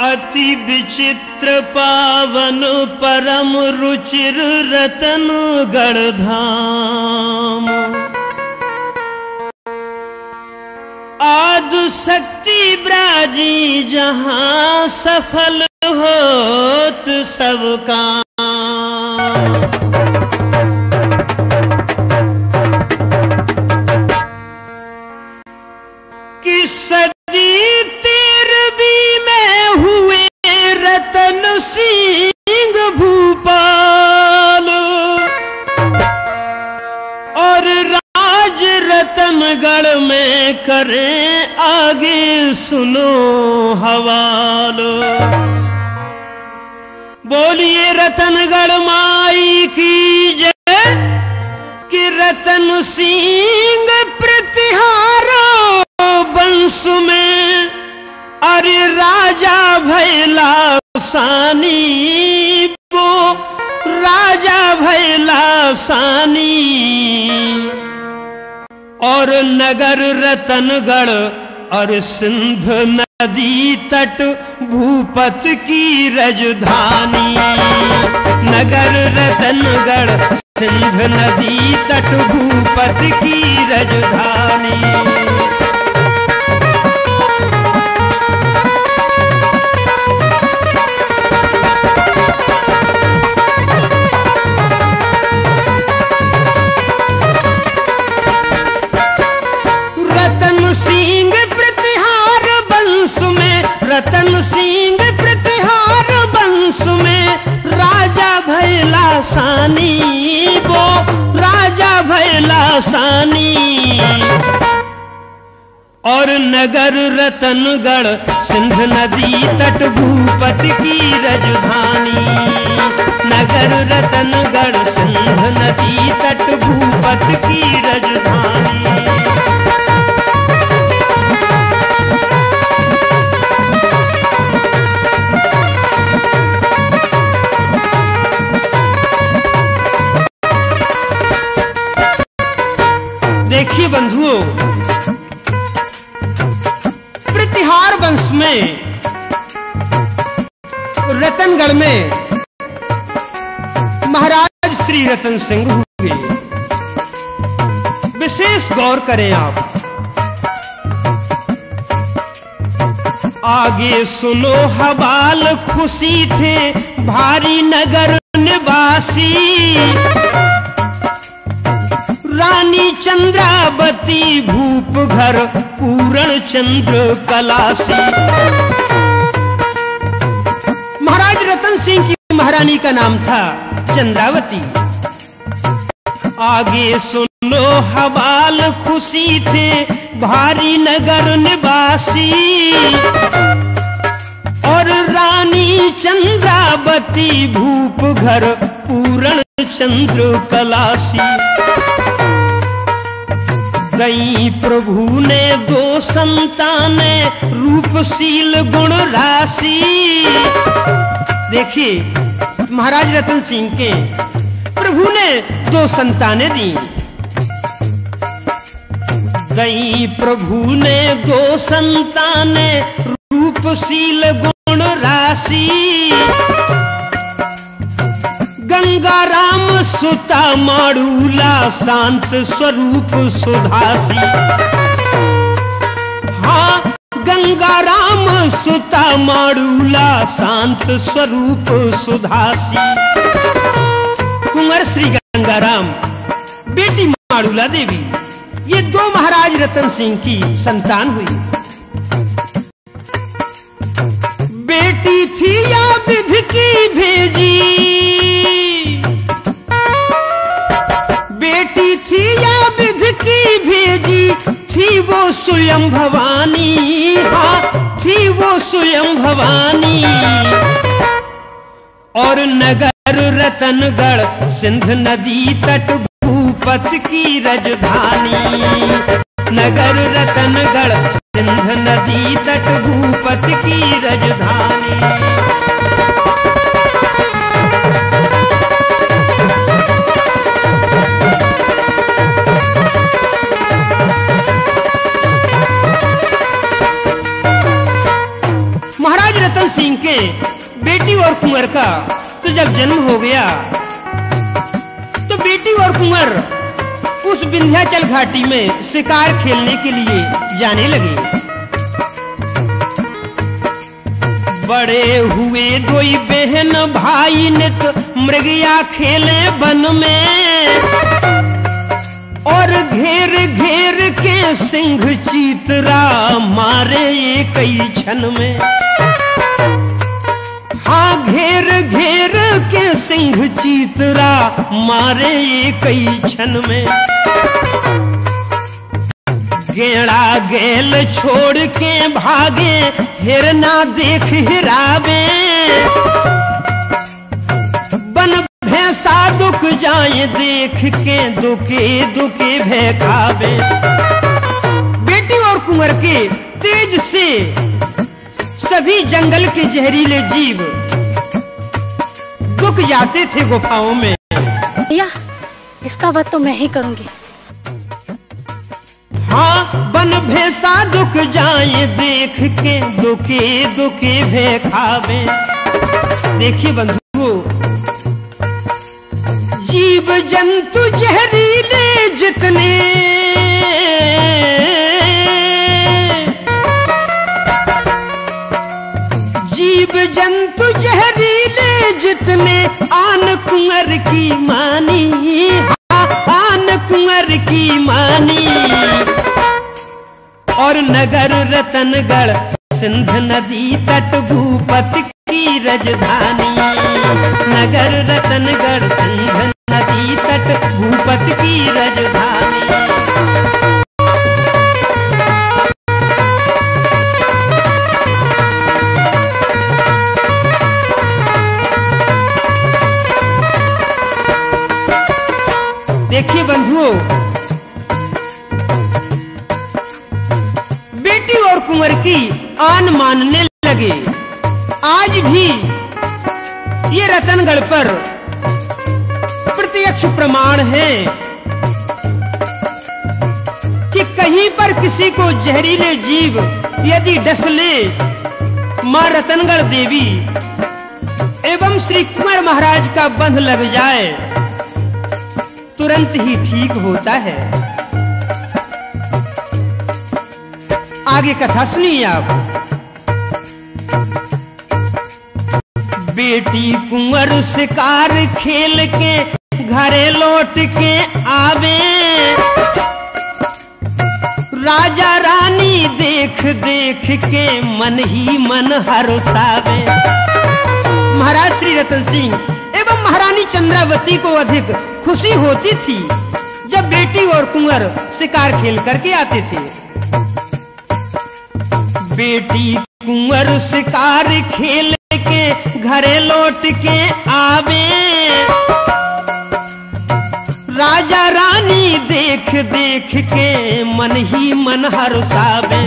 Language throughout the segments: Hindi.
अति विचित्र पावन परम रुचिर रतनगढ़ धाम। आदि शक्ति ब्राजी जहां सफल होत सब काम। कि सदी 13वीं में हुए रतन सिंह भूपाल और राज रतनगढ़ में करें आगे सुनो हवालो। बोलिए रतनगढ़ माई की जय कि रतन सिंह प्रतिहारो वंश में अरे राजा भैला सानी वो राजा भैला सानी। और नगर रतनगढ़ और सिंध नदी तट भूपत की राजधानी। नगर रतनगढ़ सिंध नदी तट भूपत की राजधानी। रतन सिंह प्रतिहार वंश में राजा भैला सानी वो राजा भैला सानी। और नगर रतनगढ़ सिंध नदी तट भूपत की राजधानी। नगर रतनगढ़ सिंध नदी तट भूपत की राजधानी। देखिए बंधुओं, प्रतिहार वंश में रतनगढ़ में महाराज श्री रतन सिंह हुए। विशेष गौर करें आप। आगे सुनो हवाल खुशी थे भारी नगर निवासी। रानी चंद्रावती भूप घर पूर्ण चंद्र कलासी। महाराज रतन सिंह की महारानी का नाम था चंद्रावती। आगे सुनो हवाल खुशी थे भारी नगर निवासी। और रानी चंद्रावती भूप घर पूर्ण चंद्र कलासी। गई प्रभु ने 2 संताने रूपशील गुण राशि। देखिए महाराज रतन सिंह के प्रभु ने 2 संतानें दी। गई प्रभु ने 2 संतानें रूपशील गुण राशि। गंगाराम सुता माड़ूला शांत स्वरूप सुधासी। हाँ गंगाराम सुता माड़ूला शांत स्वरूप सुधासी। कुंवर श्री गंगाराम बेटी माड़ूला देवी, ये 2 महाराज रतन सिंह की संतान हुई। बेटी थी या विध की भेजी। बेटी थी या विध की भेजी थी वो स्वयं भवानी। हाँ थी वो स्वयं भवानी। और नगर रतनगढ़ सिंध नदी तट भूपत की राजधानी। नगर रतनगढ़ सिंध नदी तट भूपत की राजधानी। रतन सिंह के बेटी और कुंवर का तो जब जन्म हो गया तो बेटी और कुंवर उस विंध्याचल घाटी में शिकार खेलने के लिए जाने लगे। बड़े हुए दो बहन भाई नित मृगया खेले वन में, और घेर घेर के सिंह चीतरा मारे कई क्षण में। हाँ, घेर घेर के सिंह चीतरा मारे कई क्षण में। गेड़ा गेल छोड़ के भागे, हिरना देख हिरावे। बन भैंसा दुख जाए देख के, दुखे दुखे भय खावे। बेटी और कुंवर के तेज से सभी जंगल के जहरीले जीव दुख जाते थे गुफाओं में। भैया, इसका वध तो मैं ही करूंगी। हाँ, बन भैंसा दुख जाए देख के, दुखे दुखे भय खावे। देखिए बंधुओं, जीव जंतु जहरीले जितने, जीव जंतु जहरीले जितने, आन कुंवर की मानी, आन कुंवर की मानी। और नगर रतनगढ़ सिंध नदी तट भूपत की राजधानी। नगर रतनगढ़ सिंध नदी तट भूपत की राजधानी। देखिए बंधुओं, बेटी और कुंवर की आन मानने लगे। आज भी ये रतनगढ़ पर प्रत्यक्ष प्रमाण है कि कहीं पर किसी को जहरीले जीव यदि डस ले, मां रतनगढ़ देवी एवं श्री कुंवर महाराज का बंध लग जाए, तुरंत ही ठीक होता है। आगे कथा सुनिए आप। बेटी कुंवर शिकार खेल के घरे लौट के आवे, राजा रानी देख देख के मन ही मन हर्षावे। महाराज श्री रतन सिंह एवं महारानी चंद्रावती को अधिक खुशी होती थी जब बेटी और कुंवर शिकार खेल करके आते थे। बेटी कुंवर शिकार खेल के घरे लौट के आवे, राजा रानी देख देख के मन ही मन हर्षावे।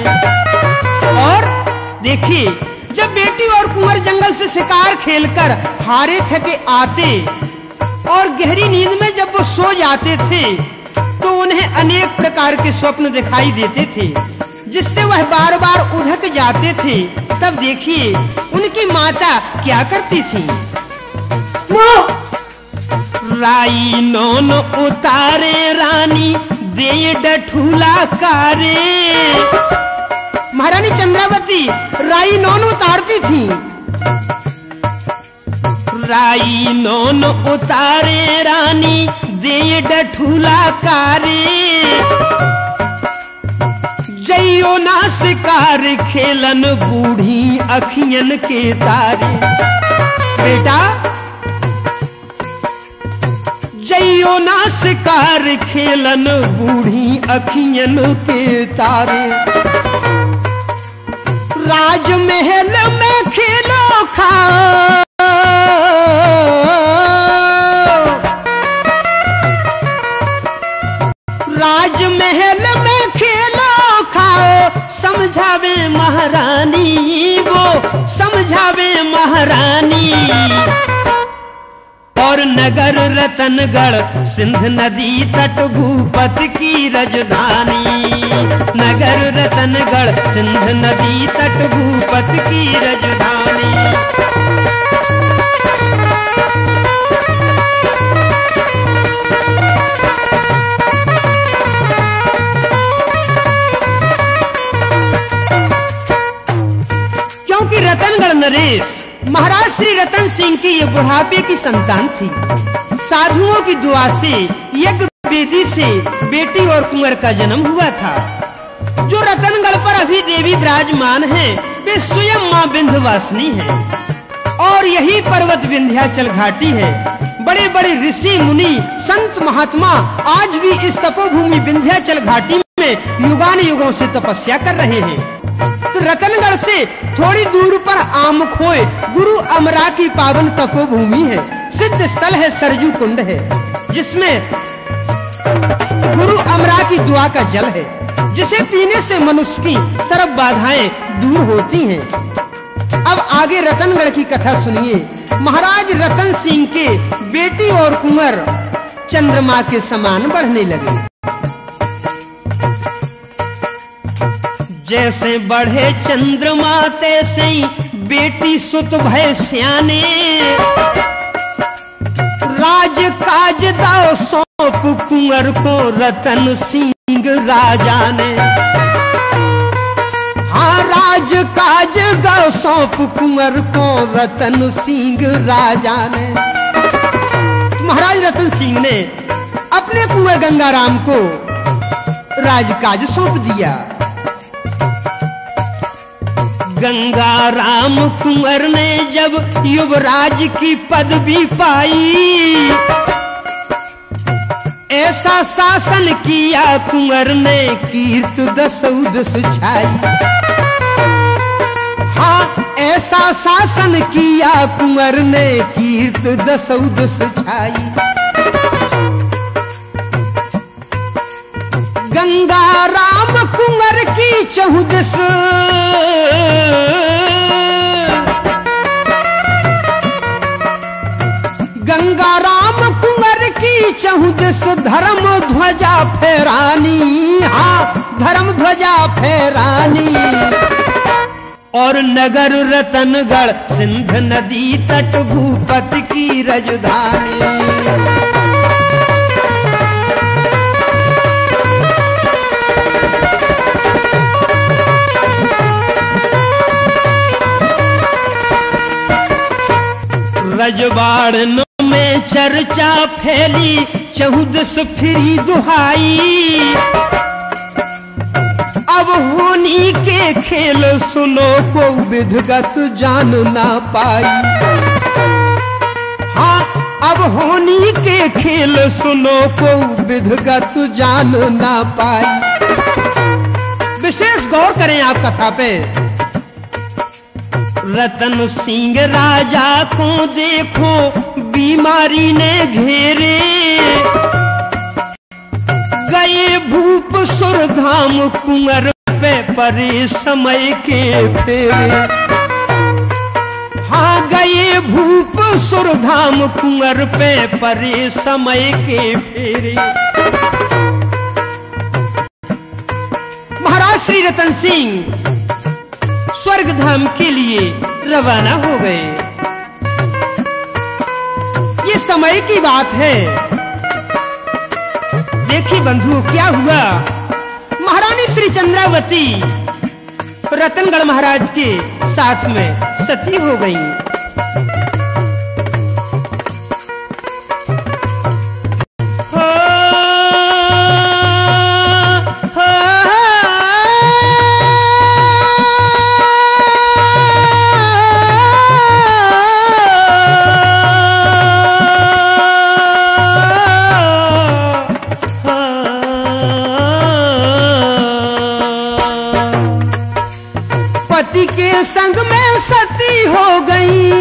और देखिए, जब बेटी और कुंवर जंगल से शिकार खेलकर हारे थके आते और गहरी नींद में जब वो सो जाते थे तो उन्हें अनेक प्रकार के स्वप्न दिखाई देते थे, जिससे वह बार बार उधक जाते थे। तब देखिए उनकी माता क्या करती थी। राई नौन उतारे रानी दे डठूला कारे। महारानी चंद्रावती राई नौन उतारती थी। राई नौन उतारे रानी दे डठूला कारे, जइयो ना शिकार खेलन बूढ़ी अखियन के तारे। बेटा, जइयो ना शिकार खेलन बूढ़ी अखियन के तारे। राजमहल में खेलो खाओ, राजमहल में खेलो खाओ, समझावे महारानी वो समझावे महारानी। और नगर रतनगढ़ सिंध नदी तट भूपत की राजधानी। नगर रतनगढ़ सिंध नदी तट भूपत की राजधानी। क्योंकि रतनगढ़ नरेश महाराज श्री रतन सिंह की ये बुढ़ापे की संतान थी। साधुओं की दुआ से यज्ञ वेदी से बेटी और कुंवर का जन्म हुआ था। जो रतनगढ़ पर अभी देवी विराजमान है वे स्वयं मां विंध्यवासिनी है और यही पर्वत विंध्याचल घाटी है। बड़े बड़े ऋषि मुनि संत महात्मा आज भी इस तपोभूमि विंध्याचल घाटी में युगान युगों से तपस्या कर रहे हैं। तो रतनगढ़ से थोड़ी दूर पर आमखोय गुरु अमरा की पावन तपोभूमि है। सिद्ध स्थल है, सरजू कुंड है, जिसमें गुरु अमरा की दुआ का जल है, जिसे पीने से मनुष्य की सर्व बाधाएं दूर होती हैं। अब आगे रतनगढ़ की कथा सुनिए। महाराज रतन सिंह के बेटी और कुंवर चंद्रमा के समान बढ़ने लगे। जैसे बढ़े चंद्रमा तैसे बेटी सुत भय स्याने। राज काज दाओ सौंप कुंवर को रतन सिंह राजा ने। हाँ, राज काज दाओ सौंप कुंवर को रतन सिंह राजा ने। महाराज रतन सिंह ने अपने कुंवर गंगाराम को राजकाज सौंप दिया। गंगाराम कुंवर ने जब युवराज की पदवी पाई, ऐसा शासन किया कुंवर ने कीर्त दसौद सुछाई। हाँ, ऐसा शासन किया कुंवर ने कीर्त दसौद सुछाई। गंगाराम कुंवर की चहुदस गंगाराम कुंवर की चहुदस धर्म ध्वजा फहरानी। हाँ, धर्म ध्वजा फहरानी। और नगर रतनगढ़ सिंध नदी तट भूपत की राजधानी। रजवाड़न में चर्चा फैली चहुदस फिरी दुहाई। अब होनी के खेल सुनो को विधगत जान ना पाई। हाँ, अब होनी के खेल सुनो को विधगत जान ना पाई। विशेष गौर करें आप कथा पे। रतन सिंह राजा को देखो बीमारी ने घेरे। गए भूप सुरधाम कुंवर पे परे समय के फेरे। हाँ, गए भूप सुरधाम कुंवर पे परे समय के फेरे। महाराज श्री रतन सिंह स्वर्ग धाम के लिए रवाना हो गए। ये समय की बात है। देखिए बंधुओं, क्या हुआ। महारानी श्री चंद्रावती रतनगढ़ महाराज के साथ में सती हो गई। पति के संग में सती हो गई।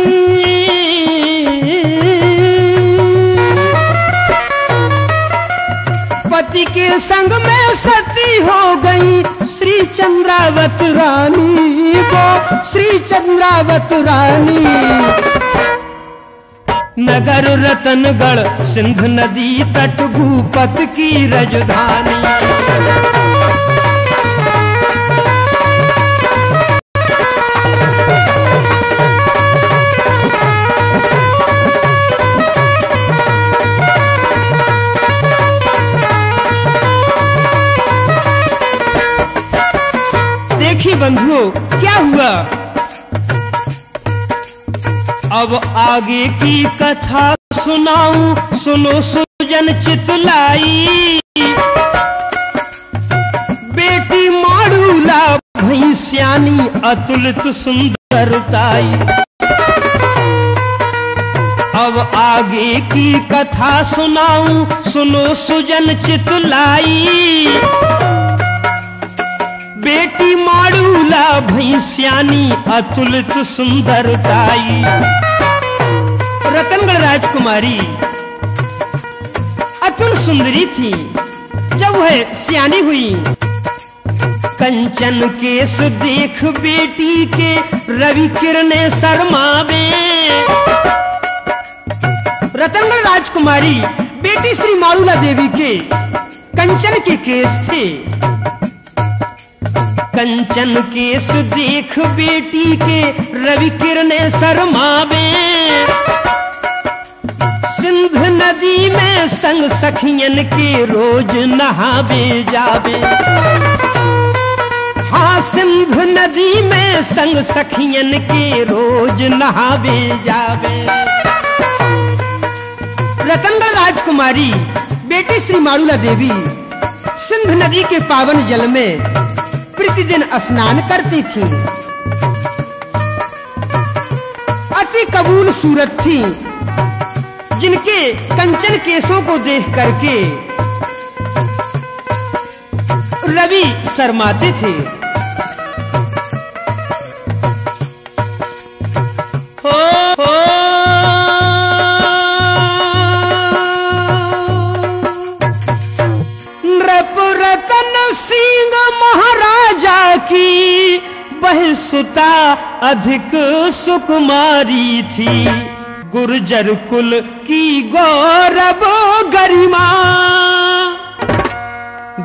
पति के संग में सती हो गई। श्री चंद्रावत रानी को, श्री चंद्रावत रानी। नगर रतनगढ़ सिंध नदी तट भूपत की राजधानी। देखिए बंधुओं क्या हुआ। अब आगे की कथा सुनाऊं, सुनो सुजन चितलाई। बेटी माड़ूला भैंस्यानी अतुलित सुंदरताई। अब आगे की कथा सुनाऊं, सुनो सुजन चितलाई। बेटी माड़ूला भैंस्यानी अतुलित सुंदरताई। रतनगढ़ राजकुमारी अतुल सुंदरी थी। जब वह सियानी हुई, कंचन केस देख बेटी के रवि किरणें शर्मावे। रतनगढ़ राजकुमारी बेटी श्री माड़ूला देवी के कंचन के केस थे। कंचन केस देख बेटी के रवि किरणें शर्मावे। सिंध नदी में संग सखियन के रोज नहावे जावे। हाँ, सिंध नदी में संग सखियन के रोज नहावे जावे। रतनगढ़ राजकुमारी बेटी श्री माड़ूला देवी सिंध नदी के पावन जल में प्रतिदिन स्नान करती थी। अति कबूल सूरत थी, जिनके कंचन केसों को देख करके रवि शर्माते थे। की बहुसुता अधिक सुकुमारी थी। गुर्जर कुल की गौरव गरिमा।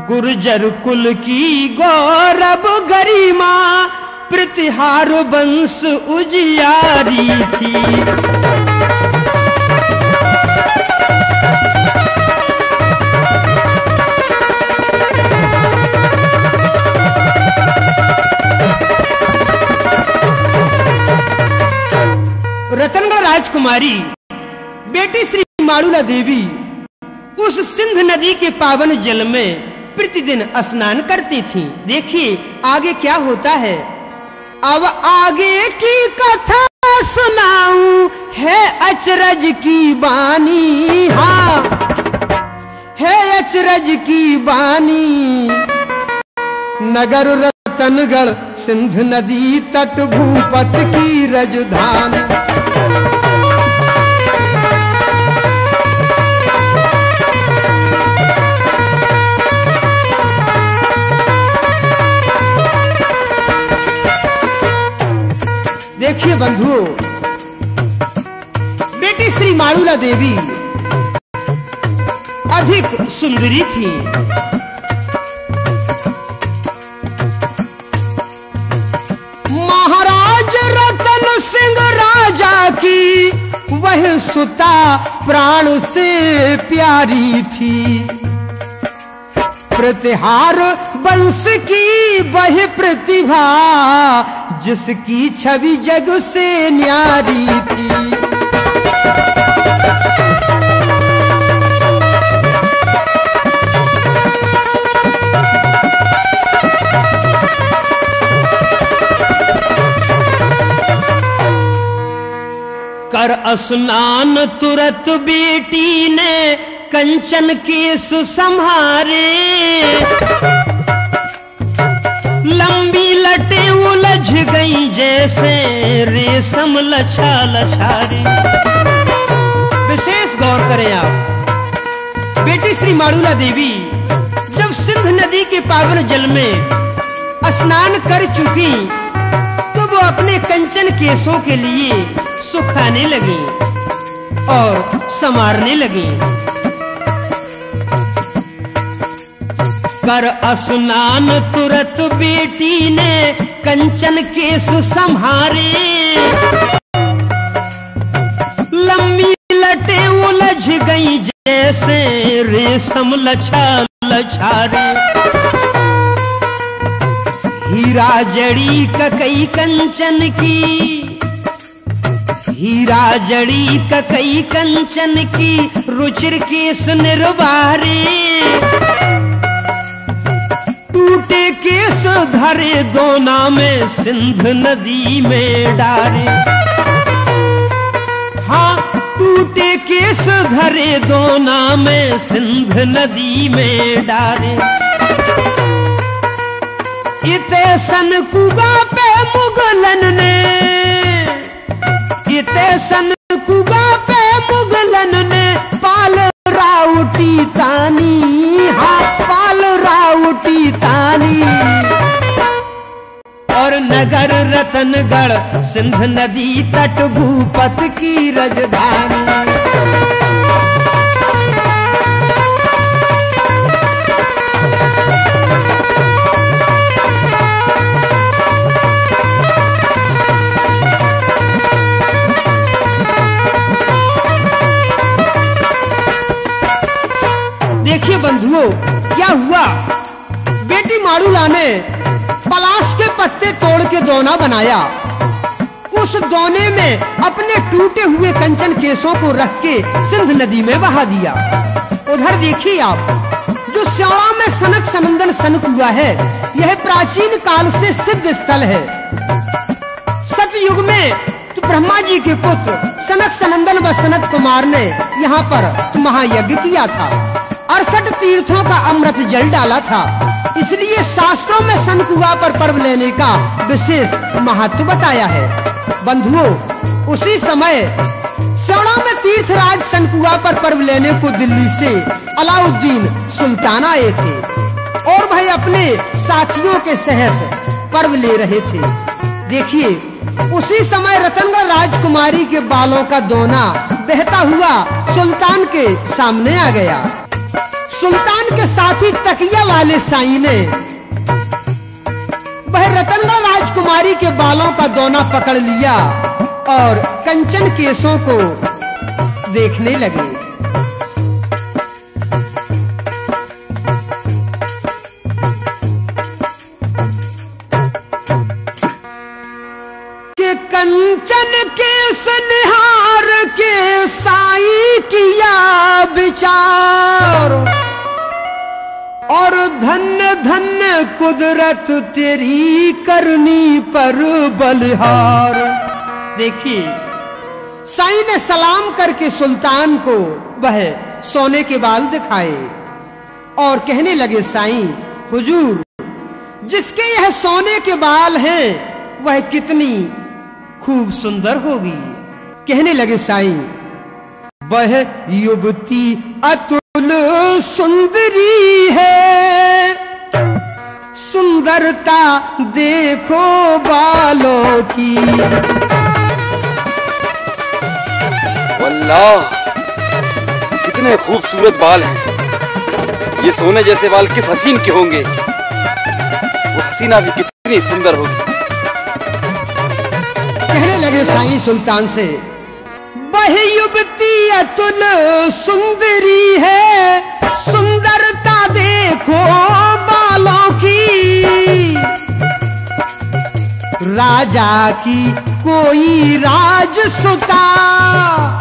गुर्जर कुल की गौरव गरिमा। प्रतिहार वंश उजियारी थी। रतनगढ़ राजकुमारी बेटी श्री माड़ूला देवी उस सिंध नदी के पावन जल में प्रतिदिन स्नान करती थी। देखिए आगे क्या होता है। अब आगे की कथा सुनाऊं, है अचरज की बानी। हाँ, है अचरज की बानी। नगर रतनगढ़ सिंध नदी तट भूपत की राजधानी। देखिए बंधुओं, बेटी श्री माड़ूला देवी अधिक सुंदरी थी। महाराज रतन सिंह राजा की वह सुता प्राण से प्यारी थी। प्रतिहार वंश की वह प्रतिभा, जिसकी छवि जग से न्यारी थी। कर स्नान तुरत बेटी ने कंचन केस संहारे। लंबी लटें उलझ गई जैसे रेशम लछा लछारी। विशेष गौर करें आप, बेटी श्री माड़ूला देवी जब सिंध नदी के पावन जल में स्नान कर चुकी तो वो अपने कंचन केसों के लिए सुखाने लगी। और संवारने लगी। कर स्नान तुरत बेटी ने कंचन केस संहारे, लंबी लटे उलझ गई जैसे रेशम लछा लछारे। हीरा जड़ी ककई कंचन की, हीरा जड़ी ककई कंचन की रुचिर केस निर्वारे। टूटे केस धरे दोना में सिंध नदी में डारे। हाँ, टूटे केस धरे दोना में सिंध नदी में डारे। इते सन कुगा पे मुगलन ने, इते सन कुगा पे मुगलन ने पाल राउटी तानी। हाँ, पाल राउटी तानी। और नगर रतनगढ़ सिंध नदी तट भूपत की राजधानी। देखिए बंधुओं, क्या हुआ। बेटी माड़ूला ने पलाश के पत्ते तोड़ के दोना बनाया। उस दोने में अपने टूटे हुए कंचन केसों को रख के सिंध नदी में बहा दिया। उधर देखिए आप, जो स्याड़ा में सनक सनंदन सनक हुआ है, यह प्राचीन काल से सिद्ध स्थल है। सतयुग में तो ब्रह्मा जी के पुत्र सनक सनंदन व सनत कुमार ने यहाँ पर महायज्ञ किया था। 68 तीर्थों का अमृत जल डाला था। इसलिए शास्त्रों में सनकुआ पर पर्व लेने का विशेष महत्व बताया है। बंधुओं, उसी समय स्याड़ा में तीर्थराज सनकुआ पर पर्व लेने को दिल्ली से अलाउद्दीन सुल्तान आए थे और भाई अपने साथियों के सहित पर्व ले रहे थे। देखिए, उसी समय रतनगढ़ राजकुमारी के बालों का दोना बहता हुआ सुल्तान के सामने आ गया। सुल्तान के साथी तकिया वाले साई ने वह रतनगढ़ राजकुमारी के बालों का दोना पकड़ लिया और कंचन केसों को देखने लगे। के कंचन केस निहार के साई किया विचार, और धन्य धन्य कुदरत तेरी करनी पर बलिहार। देखिए, साईं ने सलाम करके सुल्तान को वह सोने के बाल दिखाए और कहने लगे, साईं हुजूर, जिसके यह सोने के बाल हैं वह कितनी खूब सुंदर होगी। कहने लगे साईं, वह युवती अतुल सुंदरी है, सुंदरता देखो बालों की। वल्लाह, कितने खूबसूरत बाल हैं। ये सोने जैसे बाल किस हसीन के होंगे। वो हसीना भी कितनी सुंदर होगी। कहने लगे साईं सुल्तान से, वह युवती अतुल सुंदरी है, सुंदरता देखो बालों की। राजा की कोई राजसुता,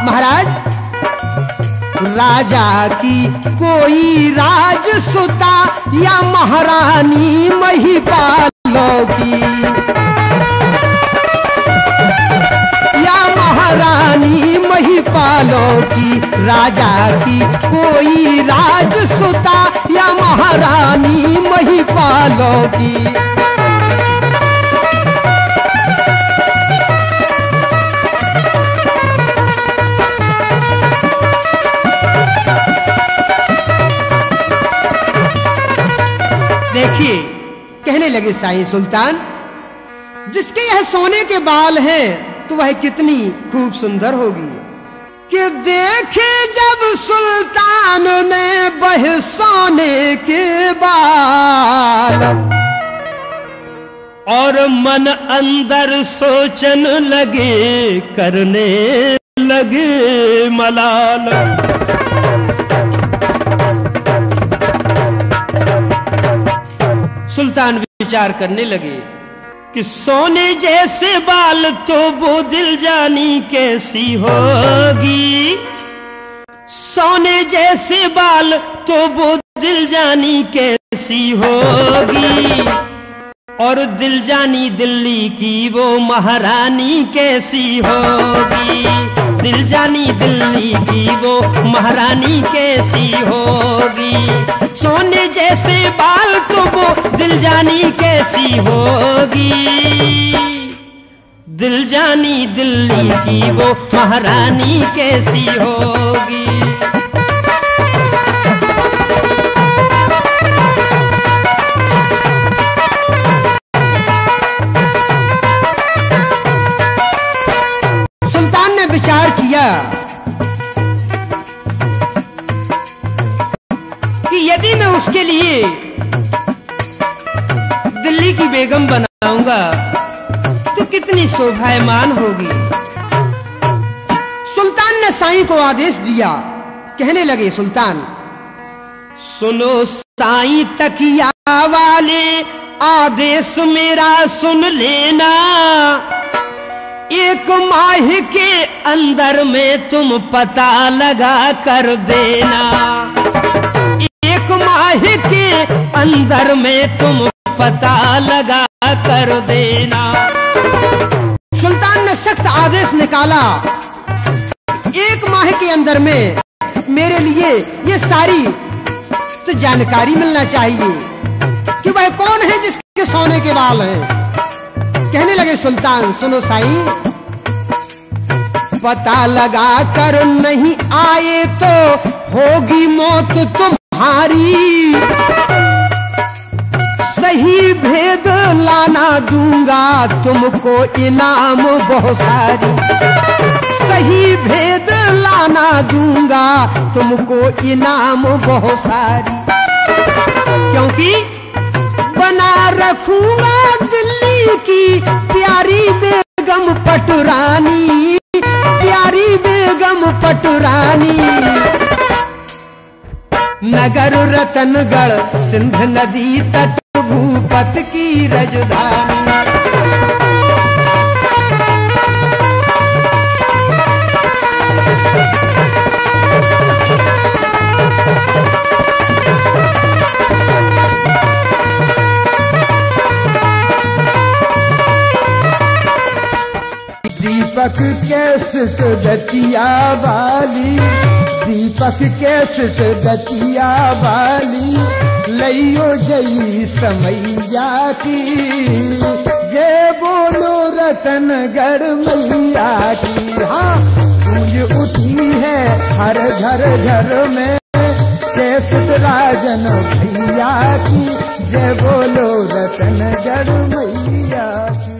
महाराज, राजा की कोई राजसुता या महारानी महिपालों की, या महारानी महिपालों की। राजा की कोई राजसुता या महारानी महिपालों की। देखिए, कहने लगे साईं सुल्तान, जिसके यह सोने के बाल हैं तो वह कितनी खूब सुंदर होगी। कि देखे जब सुल्तान ने बह सोने के बाल, और मन अंदर सोचन लगे, करने लगे मलाल। सुल्तान विचार करने लगे कि सोने जैसे बाल तो वो दिल जानी कैसी होगी, सोने जैसे बाल तो वो दिल जानी कैसी होगी, और दिल जानी दिल्ली की वो महारानी कैसी होगी, दिल जानी दिल्ली की वो महारानी कैसी होगी, सोने जैसे बाल तो वो दिल जानी कैसी होगी, दिल जानी दिल्ली की वो महारानी कैसी होगी। सुल्तान ने विचार किया कि यदि मैं उसके लिए दिल्ली की बेगम बनाऊंगा तो कितनी शोभायमान होगी। सुल्तान ने साईं को आदेश दिया, कहने लगे सुल्तान, सुनो साईं तकिया वाले, आदेश मेरा सुन लेना, एक माह के अंदर में तुम पता लगा कर देना, एक माह के अंदर में तुम पता लगा कर देना। सुल्तान ने सख्त आदेश निकाला, एक माह के अंदर में मेरे लिए ये सारी तो जानकारी मिलना चाहिए कि वह कौन है जिसके सोने के बाल हैं। कहने लगे सुल्तान, सुनो साईं, पता लगा कर नहीं आए तो होगी मौत तुम्हारी, सही भेद लाना दूंगा तुमको इनाम बहुत सारी, सही भेद लाना दूंगा तुमको इनाम बहुत सारी, क्योंकि बना रखूंगा दिल्ली की प्यारी बेगम पटुरानी, प्यारी बेगम पटुरानी, नगर रतनगढ़ सिंध नदी तट भूपत की राजधानी। दीपक कैसट दतिया वाली, दीपक कैसट दतिया वाली, लइयो जई समैया की, जय बोलो रतनगढ़ मैया की। हाँ, गूंज उठी है हर घर घर में, कैसट राजन भैया की, जय बोलो रतनगढ़ मैया की।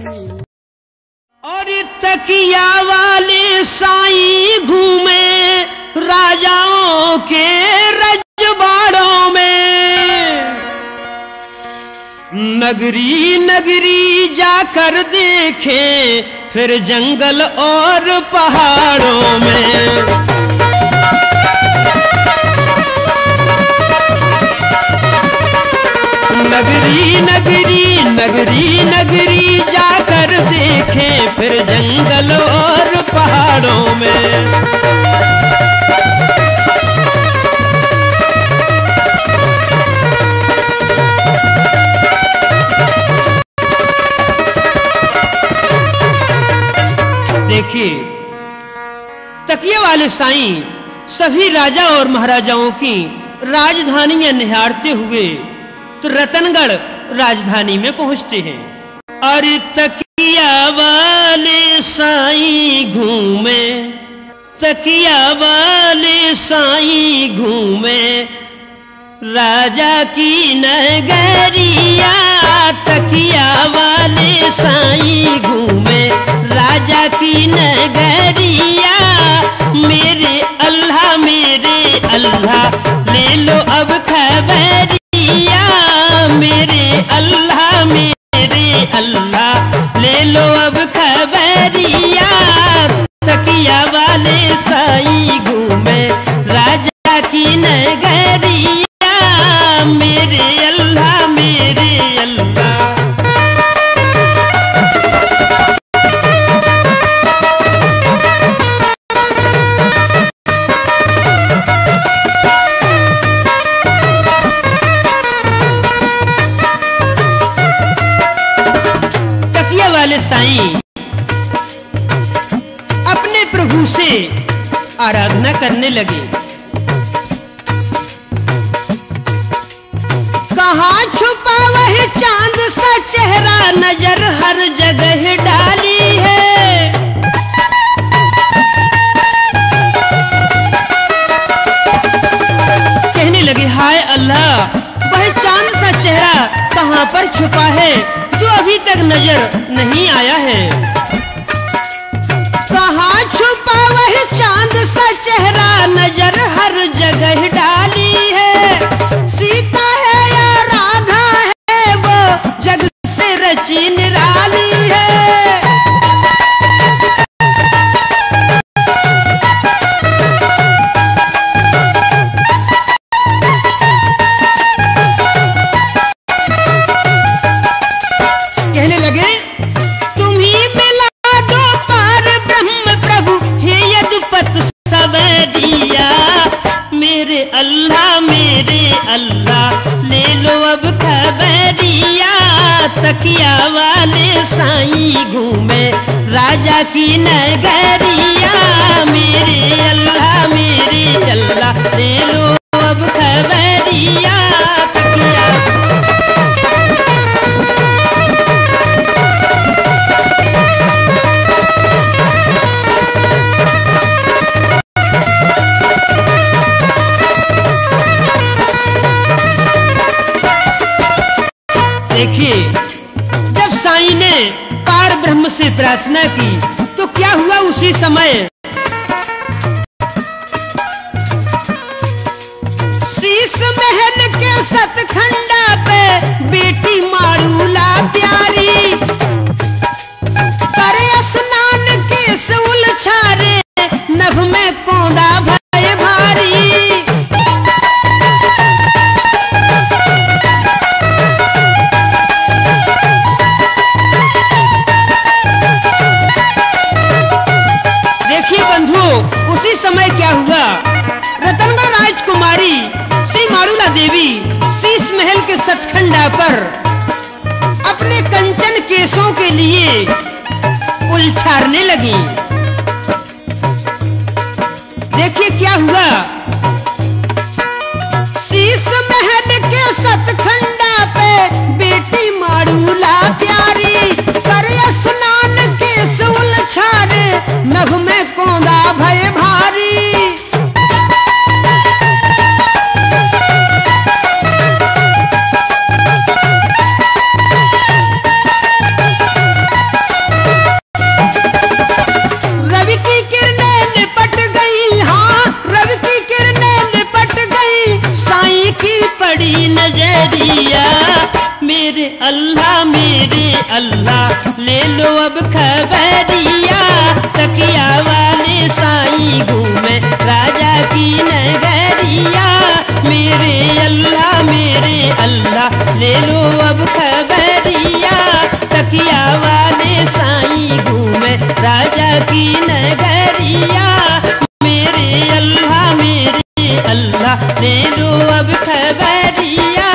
और तकिया वाले साईं घूमे राजाओं के रजवाड़ों में, नगरी नगरी जाकर देखे फिर जंगल और पहाड़ों में, नगरी नगरी नगरी नगरी जाकर देखे फिर जंगल और पहाड़ों में। देखिए, तकिए वाले साईं सभी राजा और महाराजाओं की राजधानियां निहारते हुए तो रतनगढ़ राजधानी में पहुंचते हैं। और तकिया वाले साईं घूमे, तकिया वाले साईं घूमे राजा की नगरिया, तकिया वाले साईं घूमे राजा की नगरिया, मेरे ले लो अब खबरिया मेरे अल्लाह मेरे अल्लाह ले लो अब खबरिया तकिया वाले साईं घूमे राजा की नगरिया मेरे अल्लाह मेरे अल्लाह। तकिया वाले साईं अपने प्रभु से आराधना करने लगे। कहाँ छुपा वह चांद सा चेहरा नजर हर जगह डाली है। कहने लगे हाय अल्लाह वह चांद सा चेहरा कहाँ पर छुपा है जो अभी तक नजर नहीं आया है। कहाँ छुपा वह चांद सा चेहरा नजर हर जगह डाली है। सीता है या राधा है वो जग से रची निराली है। कहने लगे तुम ही मिला दो पार ब्रह्म प्रभु हे यदुपत सवरिया मेरे अल्लाह ले लो अब खबरिया तकिया वाले साईं घूमे राजा की नगरिया मेरे अल्लाह ले लो अब खबरिया तकिया। देखिए जब साईं ने पार ब्रह्म से प्रार्थना की तो क्या हुआ उसी समय शीश महल के सतखंडा पे बेटी मारूला प्यारी करे स्नान केस उलझारे नभ में कोंदा भय भारी। उसी समय क्या हुआ रतनगढ़ राजकुमारी श्री मारूला देवी शीश महल के सतखंडा पर अपने कंचन केसों के लिए उलझारने लगी। देखिए क्या हुआ शीश महल के सतखंडा पे बेटी मारूला प्यारी करे स्नान केस उलझारे नभ में कोंदा भय भारी। रवि की किरणें लिपट गई हाँ रवि की किरणें लिपट गई साईं की पड़ी नजरिया मेरे अल्लाह ले लो अब खबरिया तकिया वाले साईं घूमे राजा की नगरिया मेरे अल्लाह ले लो अब खबरिया तकिया वाले साईं घूमे राजा की नगरिया मेरे अल्लाह ले लो अब खबरिया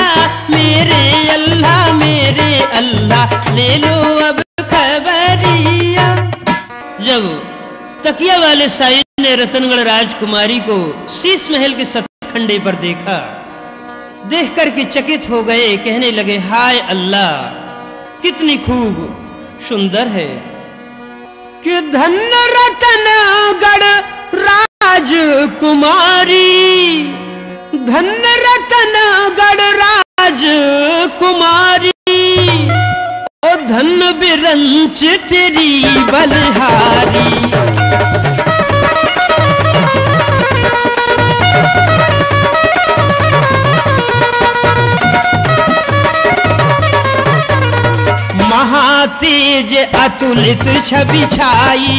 मेरे अल्लाह ले लो अब खबरिया। जब तकिया वाले साईं ने रतनगढ़ राजकुमारी को शीश महल के सतखंडे पर देखा देख करके चकित हो गए। कहने लगे हाय अल्लाह कितनी खूब सुंदर है कि धन्य रतनगढ़ राजकुमारी धन्य रतनगढ़ राजकुमारी ओ धन्य बिरंच तेरी बलहारी। मृत छवि छाई,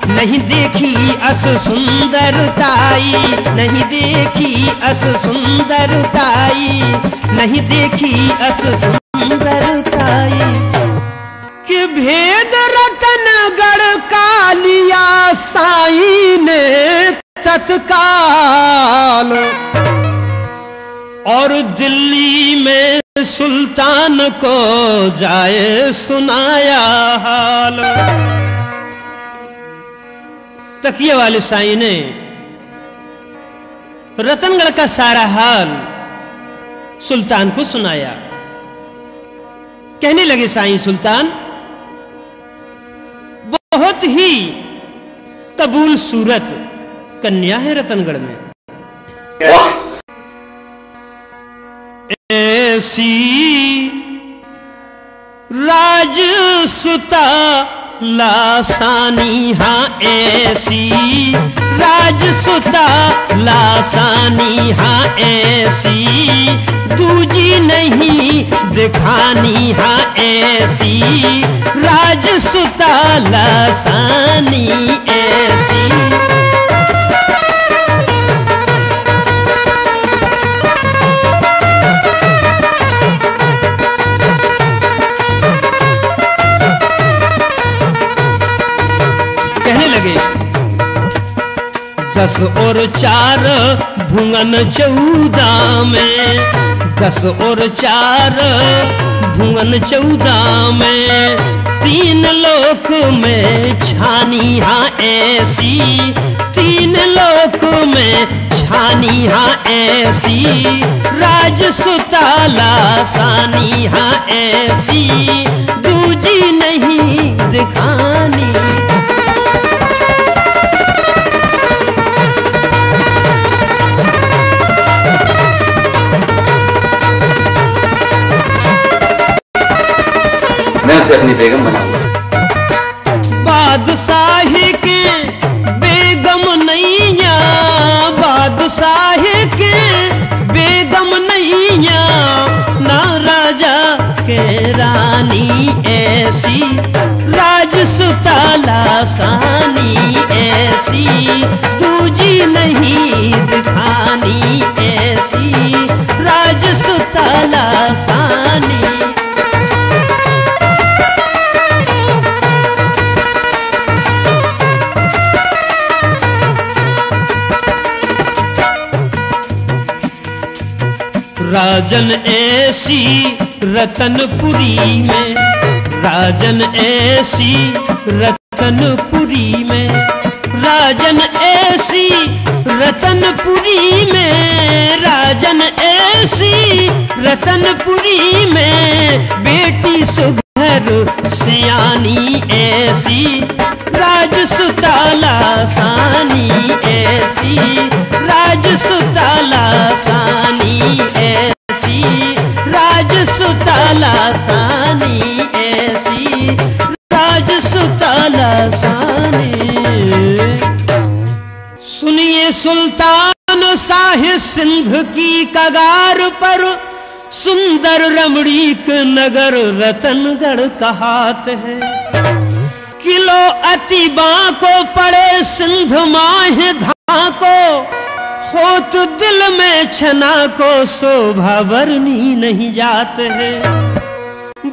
नहीं देखी अस सुंदरताई, नहीं देखी अस सुंदरताई, नहीं देखी अस सुंदरताई। कि भेद रतनगढ़ का लिया साईं ने तत्काल, और दिल्ली में सुल्तान को जाए सुनाया हाल। तकिए वाले साईं ने रतनगढ़ का सारा हाल सुल्तान को सुनाया। कहने लगे साईं सुल्तान बहुत ही कबूल सूरत कन्या है रतनगढ़ में, ऐसी राजसुता लासानी, हाँ ऐसी राजसुता लासानी, हाँ ऐसी दूजी नहीं दिखानी, हाँ ऐसी राजसुता लासानी ऐसी। कहने लगे 10 और 4 भुवन 14 में, 10 और 4 भुवन 14 में, 3 लोक में छानी, हाँ ऐसी 3 लोक में छानी, हाँ ऐसी राजसुता लासानी, हाँ ऐसी दूजी नहीं दिखानी। से अपनी बेगम बनाऊंगा। बादशाही के बेगम नैया, बादशाही के बेगम नैया, ना राजा के रानी ऐसी राजसुता लासानी ऐसी दूजी नहीं दिखानी, ऐसी राजसुता लासानी। राजन ऐसी रतनपुरी में, राजन ऐसी रतनपुरी में, राजन ऐसी रतनपुरी में, राजन ऐसी रतनपुरी में, बेटी सुघर सियानी ऐसी राजसुता लासानी ऐसी राजसुता लासानी ऐसी राजसुता लासानी ऐसी राजसुता लासानी। सुनिए सुल्तान साहिब सिंध की कगार पर सुंदर रमणीक नगर रतनगढ़ कहात है। किलो अति बांको पड़े सिंध माह धाको, हो तो दिल में छना को शोभा वर्णी नहीं जाते है।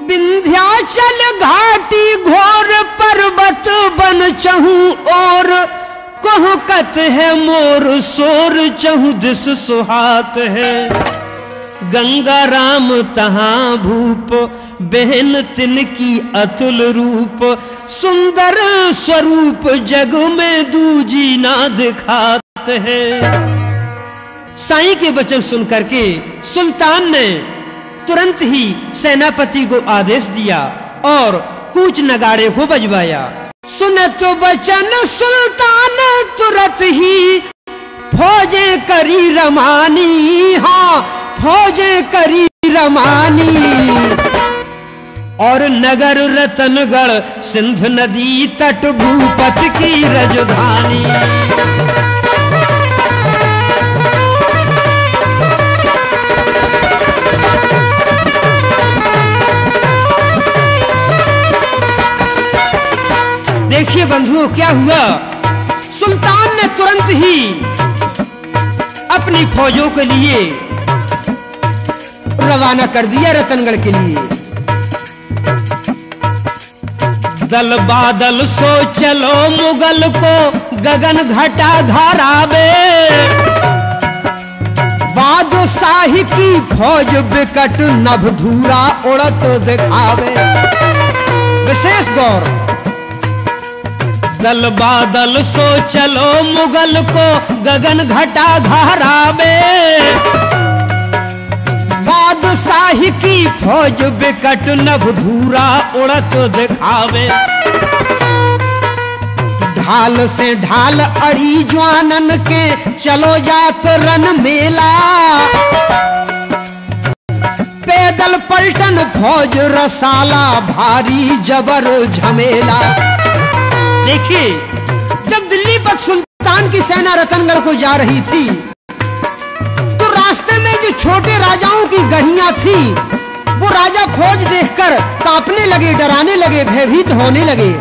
विंध्याचल घाटी घोर पर्वत बन चहूं और कोहकत है मोर शोर चहु दिस सुहात है। गंगा राम तहां भूप बहन तिनकी अतुल रूप, सुंदर स्वरूप जग में दूजी ना दिखाते हैं। साईं के वचन सुनकर के सुल्तान ने तुरंत ही सेनापति को आदेश दिया और कूच नगाड़े को बजवाया। सुनत वचन सुल्तान तुरंत ही फौजें करी रमानी, हाँ फौजें करी रमानी। और नगर रतनगढ़ सिंध नदी तट भूपत की राजधानी। क्या हुआ, सुल्तान ने तुरंत ही अपनी फौजों के लिए रवाना कर दिया रतनगढ़ के लिए। दल बादल सो चलो मुगल को गगन घटा धारावे, बादशाही की फौज बिकट नभ धूरा उड़त दिखावे। विशेष गौर, दल बादल सो चलो मुगल को गगन घटा धारावे, बादशाही की फौज बिकट नभ धूरा उड़त दिखावे। ढाल से ढाल अड़ी जवानन के चलो जात रन मेला, पैदल पलटन फौज रसाला भारी जबर झमेला। देखिए, जब दिल्ली पर सुल्तान की सेना रतनगढ़ को जा रही थी तो रास्ते में जो छोटे राजाओं की गढ़ियां थी वो राजा फौज देखकर कांपने लगे, डराने लगे, भयभीत होने लगे।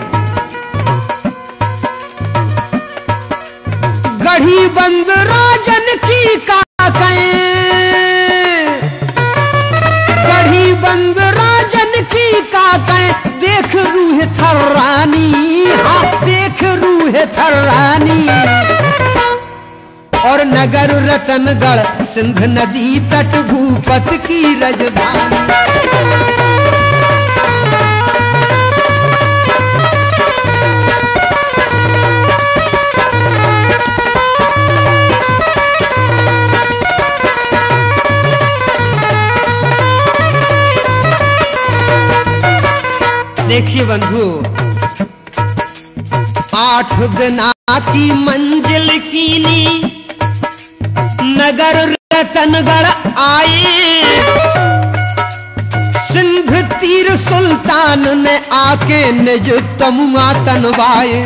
गढ़ी बंद राजन की काकें, गढ़ी बंद राजन की काकें, देख रूह थर्रानी, हाँ देख रूह थर्रानी। और नगर रतनगढ़ सिंध नदी तट भूपत की राजधानी। देखिए बंधु, 8 दिना की मंजिल कीनी नगर रतनगढ़ आए, सिंध तीर सुल्तान ने आके निज तमुआ तनवाए।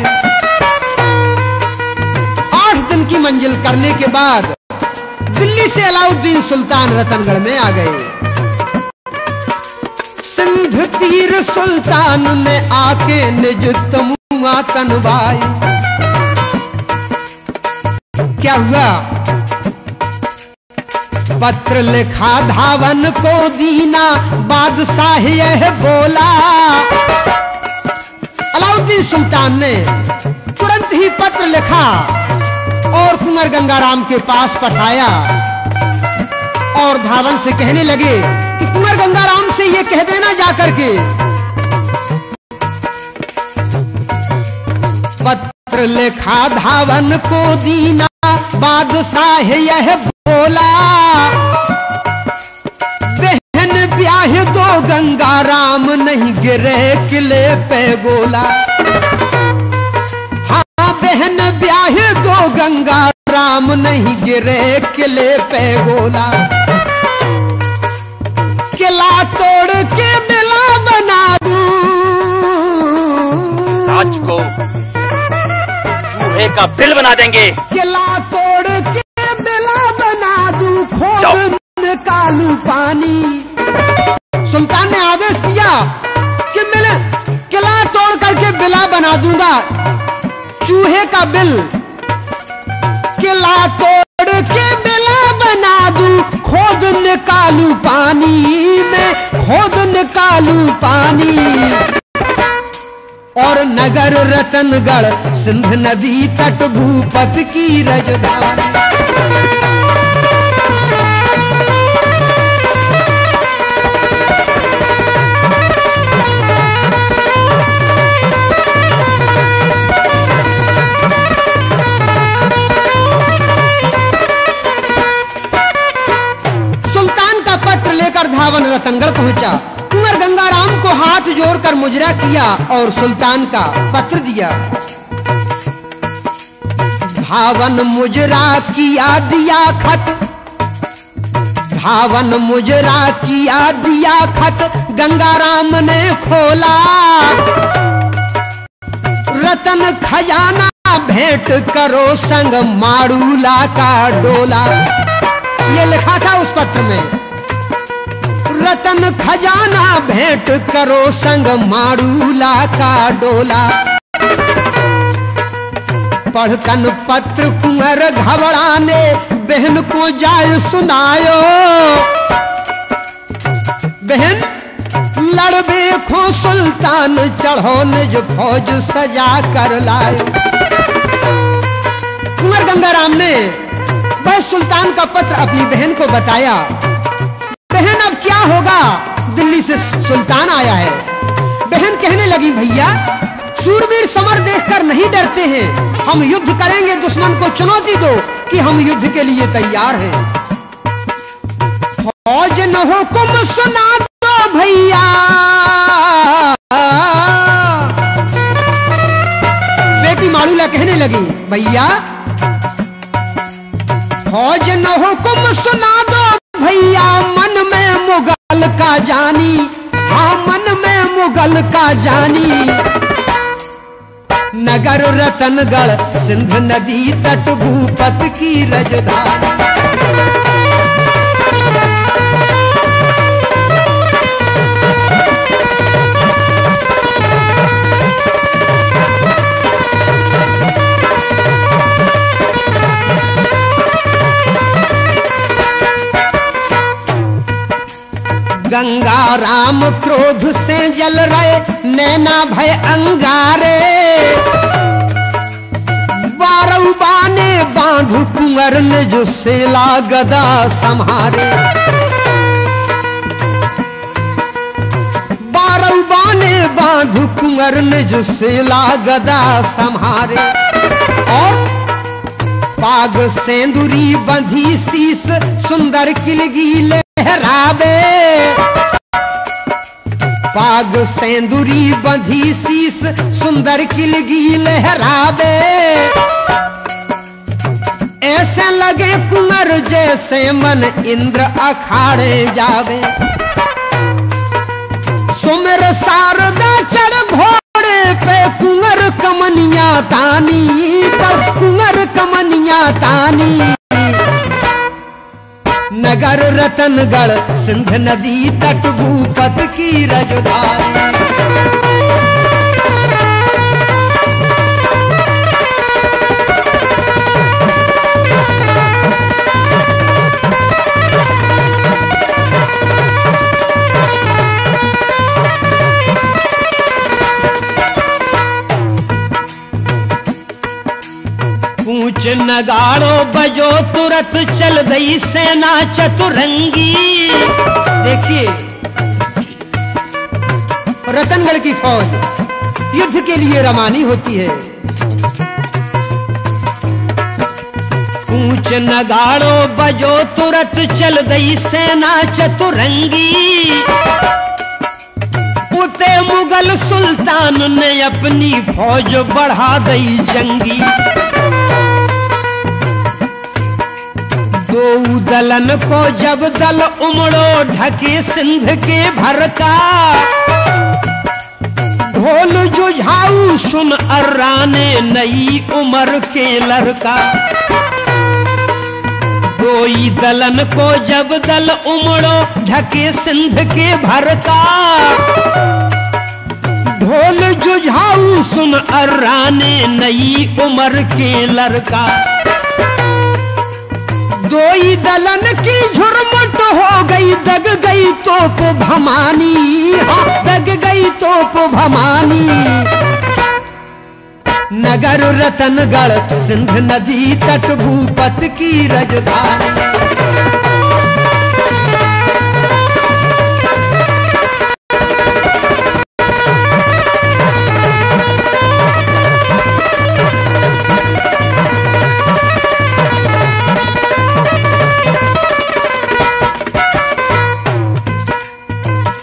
8 दिन की मंजिल करने के बाद दिल्ली से अलाउद्दीन सुल्तान रतनगढ़ में आ गए। सिंध तीर सुल्तान ने आके निज तमुआ तनवाए। क्या हुआ, पत्र लिखा धावन को दीना, बादशाह यह बोला। अलाउद्दीन सुल्तान ने तुरंत ही पत्र लिखा और कुंवर गंगाराम के पास पठाया और धावन से कहने लगे कि कुंवर गंगाराम से ये कह देना जाकर के पत्र लिखा धावन को दीना, बादशाह यह बोला। बहन ब्याह दो गंगाराम, नहीं गिरे किले पे गोला। हाँ बहन ब्याह दो गंगाराम, नहीं गिरे किले पे गोला। किला तोड़ के बिला बना दूं, राज को चूहे का बिल बना देंगे। किला तोड़ के बिला बना दूं, खोद निकालूं पानी। सुल्तान ने आदेश दिया कि मैं किला तोड़ करके बिला बना दूंगा, चूहे का बिल। किला तोड़ के बिला बना दूं, खोद निकालूं पानी में, खोद निकालूं पानी। और नगर रतनगढ़ सिंध नदी तट भूपत की राजधानी। सुल्तान का पत्र लेकर धावन रतनगढ़ पहुंचा। कुंवर गंगाराम को हाथ जोड़कर मुजरा किया और सुल्तान का पत्र दिया। धावन मुजरा किया दिया खत, धावन मुजरा किया दिया खत, गंगाराम ने खोला। रतन खजाना भेंट करो संग माड़ूला का डोला। ये लिखा था उस पत्र में, रतन खजाना भेंट करो संग माड़ूला का डोला। पढ़कन पत्र कुंवर घबराने बहन को जाय सुनायो। बहन लड़बे खो सुल्तान चढ़ो निज फौज सजा कर लाए। कुंवर गंगाराम ने वह सुल्तान का पत्र अपनी बहन को बताया। बहन अब क्या होगा, दिल्ली से सुल्तान आया है। बहन कहने लगी भैया शूरवीर समर देखकर नहीं डरते हैं, हम युद्ध करेंगे, दुश्मन को चुनौती दो कि हम युद्ध के लिए तैयार हैं। फौज न हुकुम सुना दो भैया, बेटी माड़ूला कहने लगी भैया फौज न हुकुम सुना दो भैया, मन में मुगल का जानी, हाँ मन में मुगल का जानी। नगर रतनगढ़ सिंध नदी तट भूपत की राजधानी। गंगा राम क्रोध से जल रहे नैना भय अंगारे, बारौबा ने बांधु कुंवर ने जो सेला गदा संहारे। बारौबा ने बांधु कुंवर ने जो सेला गदा संहारे। और पाग सेंदुरी बंधी शीस सुंदर किलगी लहरावे। पाग सेंदुरी बंधी शीस सुंदर किलगी लहरावे। ऐसे लगे कुंवर जैसे मन इंद्र अखाड़े जावे। सुमिर शारदा चढ़ घोड़े पे कुंवर कमनिया तानी, तब कुंवर कमनिया तानी। नगर रतनगढ़ सिंध नदी तट भूपत की राजधानी। कूच नगाड़ो बजो तुरत चल गई सेना चतुरंगी। देखिए रतनगढ़ की फौज युद्ध के लिए रवानी होती है। कूच नगाड़ो बजो तुरत चल गई सेना चतुरंगी। उते मुगल सुल्तान ने अपनी फौज बढ़ा गई जंगी। दो दलन को जब दल उमड़ो ढके सिंध के भर का। ढोल जुझाऊ सुन अर्राने नई उम्र के लड़का। कोई दलन को जब दल उमड़ो ढके सिंध के भर का। ढोल जुझाऊ सुन अर्राने नई उम्र के लड़का। दोई दलन की झुरमुट हो गई, दग गई तोप भमानी, हाँ दग गई तोप भमानी। नगर रतनगढ़ सिंध नदी तट भूपत की राजधानी।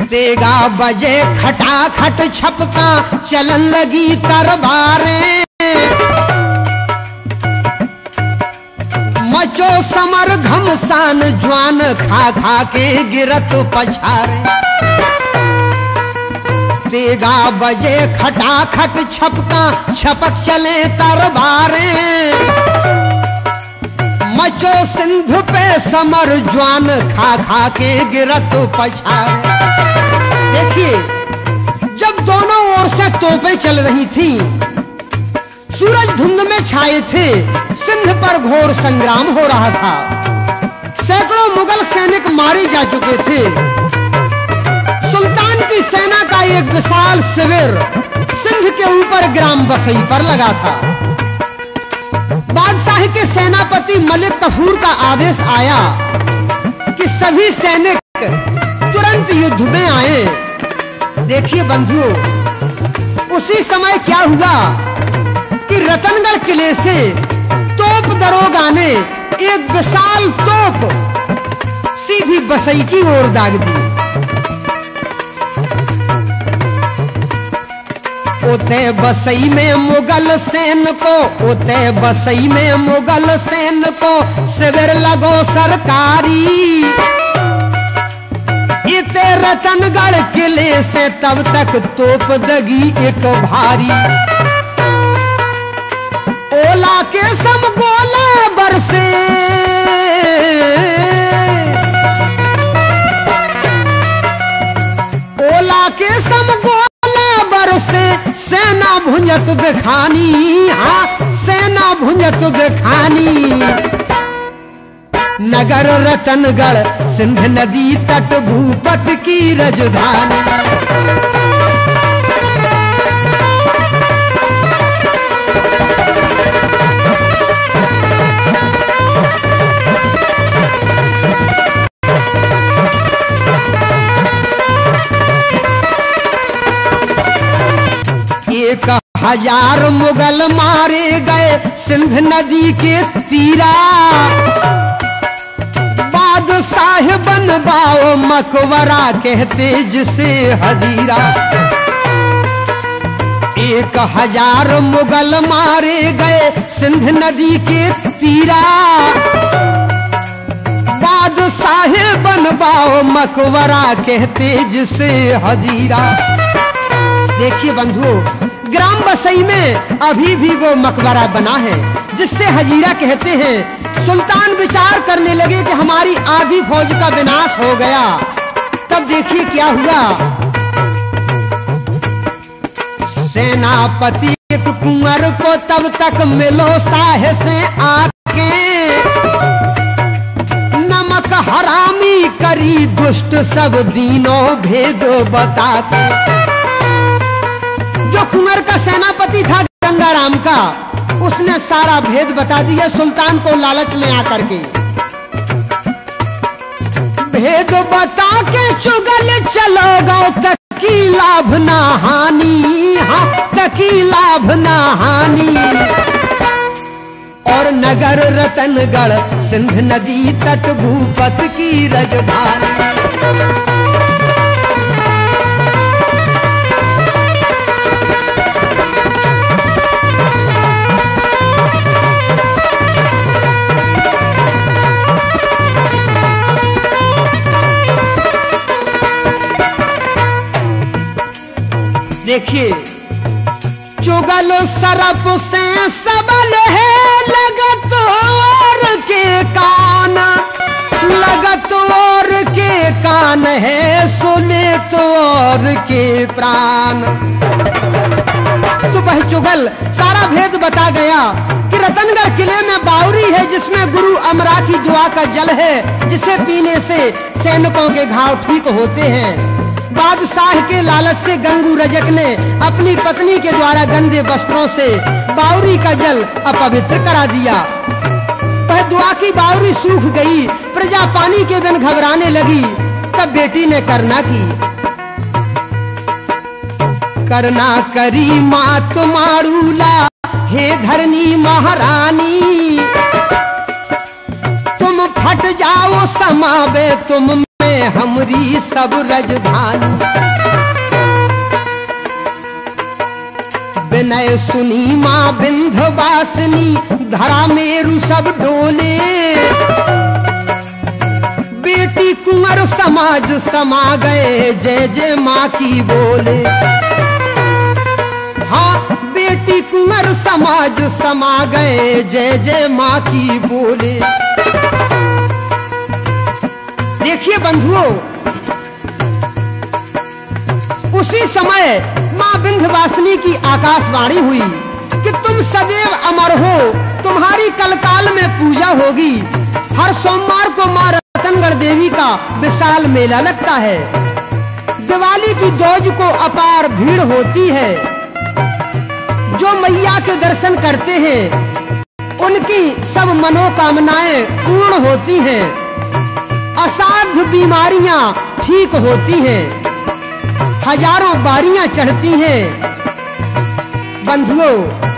तेगा बजे खटाखट छपका चलन लगी तरबारें। मचो समर घमसान ज्वान खा खा के गिरत पछारे। तेगा बजे खटाखट छपका छपक चले तरबारें। मचो सिंध पे समर ज्वान खा खा के गिरत पछारे। देखिए जब दोनों ओर से तोपें चल रही थी, सूरज धुंध में छाए थे। सिंध पर घोर संग्राम हो रहा था। सैकड़ों मुगल सैनिक मारे जा चुके थे। सुल्तान की सेना का एक विशाल शिविर सिंध के ऊपर ग्राम बसई पर लगा था। बादशाह के सेनापति मलिक कफूर का आदेश आया कि सभी सैनिक तुरंत युद्ध में आए। देखिए बंधुओं, उसी समय क्या हुआ कि रतनगढ़ किले से तोप दरोगा ने एक विशाल तोप सीधी बसई की ओर दाग दी। ओते बसई में मुगल सैन को, ओते बसई में मुगल सैन को शिविर लगो सरकारी। इते रतनगढ़ किले से तब तक तोप दगी एक भारी। ओला के सब गोला बरसे, ओला के सब गोला बरसे। सेना भुंजत दिखानी, हाँ सेना भुंजत दिखानी। नगर रतनगढ़ सिंध नदी तट भूपत की राजधानी। एक 1000 मुगल मारे गए सिंध नदी के तीरा। बादशाह बनवाओ मकबरा कहते जिसे हजीरा। 1000 मुगल मारे गए सिंध नदी के तीरा। बादशाह बनवाओ मकबरा कहते जिसे हजीरा। देखिए बंधुओं, ग्राम बसई में अभी भी वो मकबरा बना है जिससे हजीरा कहते हैं। सुल्तान विचार करने लगे कि हमारी आधी फौज का विनाश हो गया। तब देखिए क्या हुआ। सेनापति कुंवर को तब तक मिलो साह से आके। नमक हरामी करी दुष्ट सब दीनों भेद बताते। जो कुंवर का सेनापति था गंगाराम का, उसने सारा भेद बता दिया सुल्तान को लालच में आकर के। भेद बता के चुगल चलो गो तकी लाभ ना हानि, हाँ तकी लाभ ना हानि। और नगर रतनगढ़ सिंध नदी तट भूपत की राजधानी। देखिए, चुगल सरप से सबल है लगत और के कान। लगत और के कान है सुने तो और के प्राण। तो वह चुगल सारा भेद बता गया कि रतनगढ़ किले में बावरी है जिसमें गुरु अमरा की दुआ का जल है, जिसे पीने से सैनिकों के घाव ठीक होते हैं। बादशाह के लालच से गंगू रजक ने अपनी पत्नी के द्वारा गंदे वस्त्रों से बावरी का जल अपवित्र करा दिया। वह दुआ की बावरी सूख गई। प्रजा पानी के बिन घबराने लगी। तब बेटी ने करना की। करना करी मात मारूला हे धरनी महारानी। तुम फट जाओ समावे तुम हमरी सब राजधानी। विनय सुनी माँ विंध्यवासिनी धरा मेरु सब डोले। बेटी कुंवर समाज समा गए जय जय माँ की बोले। हाँ बेटी कुंवर समाज समा गए जय जय माँ की बोले। देखिए बंधुओं, उसी समय मां विंध्यवासिनी की आकाशवाणी हुई कि तुम तुम सदैव अमर हो, तुम्हारी कलकाल में पूजा होगी। हर सोमवार को माँ रतनगढ़ देवी का विशाल मेला लगता है। दिवाली की दोज को अपार भीड़ होती है। जो मैया के दर्शन करते हैं उनकी सब मनोकामनाएं पूर्ण होती हैं। असाध्य बीमारियां ठीक होती हैं। हजारों बारियां चढ़ती हैं। बंधुओं,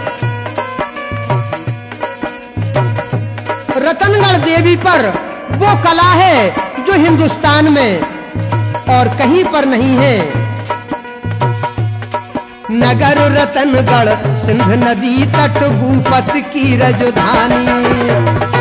रतनगढ़ देवी पर वो कला है जो हिंदुस्तान में और कहीं पर नहीं है। नगर रतनगढ़ सिंध नदी तट भूपत की राजधानी।